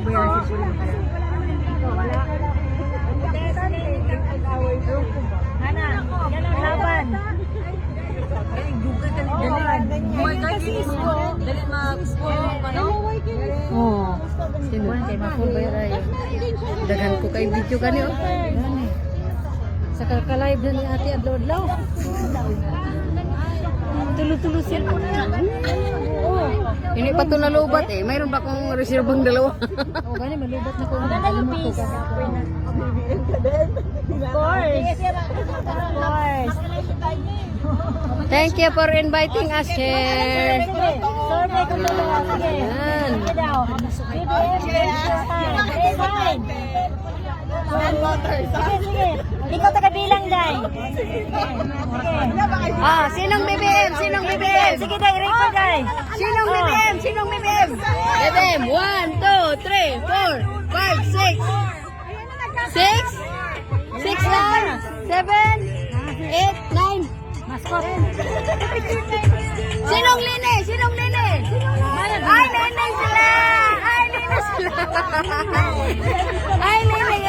bayaran si Puri. Wala. Hana, yan ang laban. Ay, duga ka ni Dalin. May kakinis ko. Dalin mag-gusto. Oo. Sinuwan kay Makubayray. Dagan ko kay video ka niyo. Sa kakalive na ni Ate Adlaw-Adlaw. Tulo-tulo siya. Hindi pa ito nalubat eh. Mayroon pa akong reservang dalawa. Oo, gani malubat na ko. Of course. Of course. Thank you for inviting us here. Survey ko dalawa. Sige. Sige daw. Sige. Ikaw taga-bilang, Day. Ah, sinong BBM? Sinong BBM? Sige, Day. Record, Day. Sinong BBM? Sinong BBM? BBM. 1, 2, 3, 4, 5, 6. 6? 6 lang? 7? 8, 9? Mascot. Sinong Lini? Sinong Lini? Ay, Lini sila! Ay, Lini sila! Ay, Lini!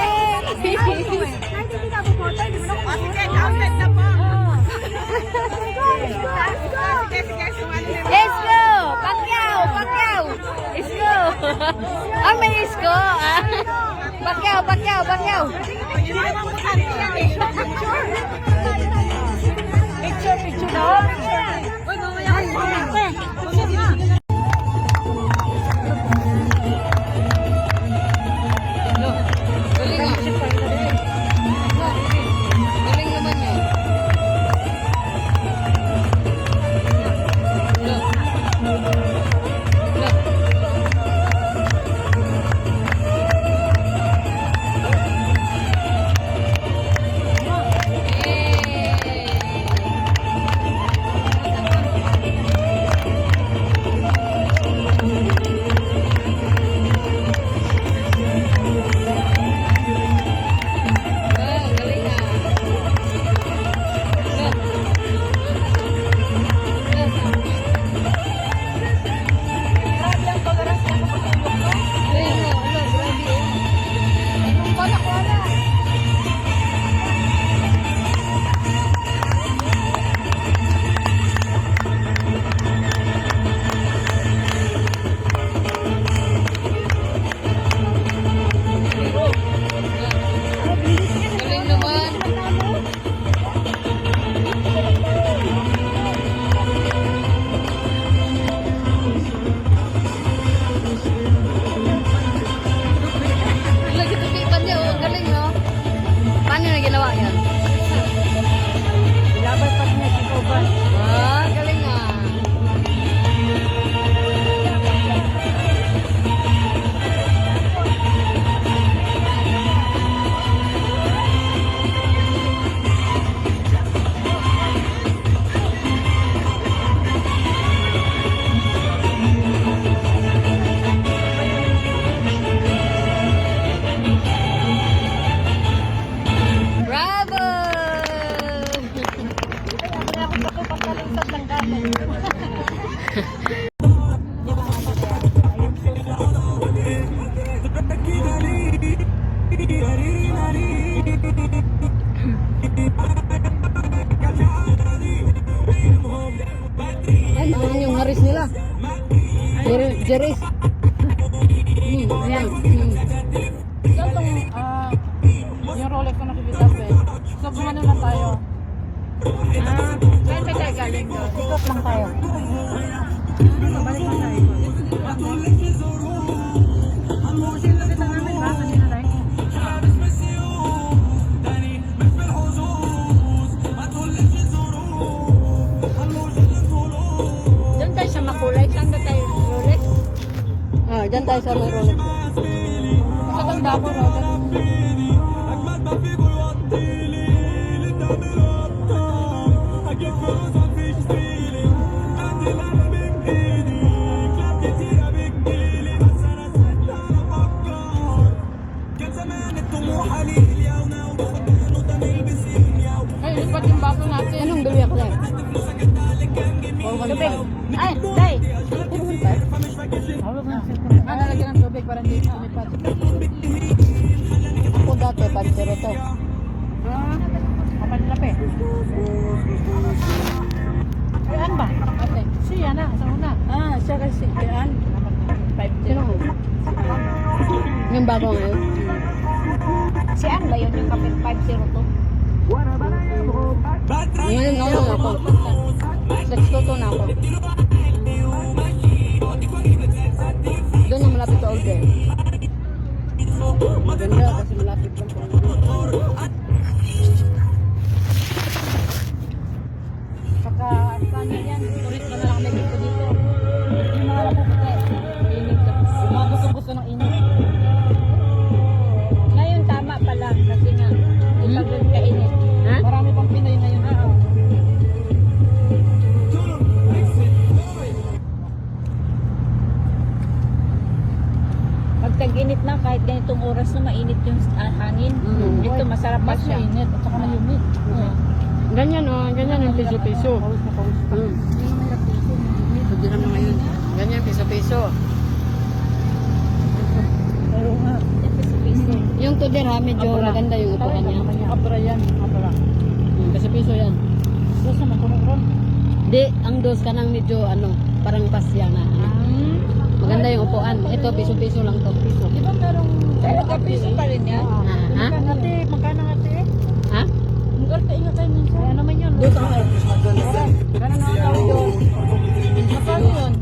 Isko! Pacquiao! Pacquiao! Isko! Ah, may Isko! Pacquiao! Pacquiao! Pacquiao! Picture daw. Uy, mamaya. Jeris. Ayan. Yung Rolex ko nakikita ko eh. So, gumano na tayo. Saan tayo galing doon? Ikot lang tayo. Balik lang tayo. Nakita namin ba? Kanina tayo. Doon tayo sa makulay. Saan ba tayo? Rolex? Ah, dyan tayo sa may Rolex. Maganda ako, Rolex. Ay, lipat yung baso natin. Anong bili ako lang? Gabi. Ay, day. 415? Nalagyan ng tubig para hindi sumipat. Ako dati, pansero to. Kapanlapi. Kayaan ba? Ate. Siya na, sa una. Siya kasi, kayaan. 5-0. Sino? Yung bago ngayon? Si Ann ba yun yung kapit 5-0 to? Ngayon ako. 6-2 na ako. Doon na malapit sa order. Maganda kasi malapit lang po. Saka, saan na yan? Turis ka na lang may dito dito. Yung mga napuputi. Init ka. Mga gusto ng init. Ngayon tama pala kasi nga, hindi pa doon kainit. Ha? Marami pang Pinoy na yun. Pag tag-init na, kahit ganitong oras na mainit yung hangin. Dito masarap pa siya. Mas mainit at saka mayumit. Ganyan ganyan yung piso-piso. Pwede naman ngayon. Ganyan, piso-piso. Pero nga. Yung tuder ha, medyo maganda yung upuan niya. Abra yan. Abra. Piso-piso yan. Tapos naman kuno-kuno. Di, ang dos ka ng medyo parang pasya na. Maganda yung upuan. Ito, piso-piso lang to. Piso. Di ba merong... Talaga piso pa rin yan? Ha? Magkano ate? Ha? Magkano ingat tayo minsan? Kaya naman yun. Dos ang Gano'n na ako yun. Magkano yun?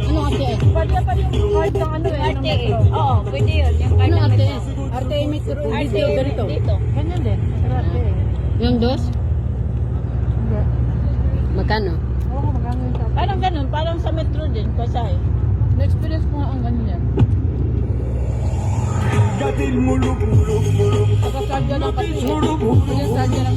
Ano ate? Pwede pa yung kahit ng ano eh. RTA. Oo, pwede yun. Yung Ano kanya ate? metro. RTA metro. RTA Ganito. dito. Ganyan din. Pero ate. Yung dos? Hindi. Magkano? Oo, magkano yun sa atin. Parang ganun, parang sa metro din, Pasay. Na-experience ko nga ang ganyan. Pagka-sadya lang kasi. Pagka-sadya lang.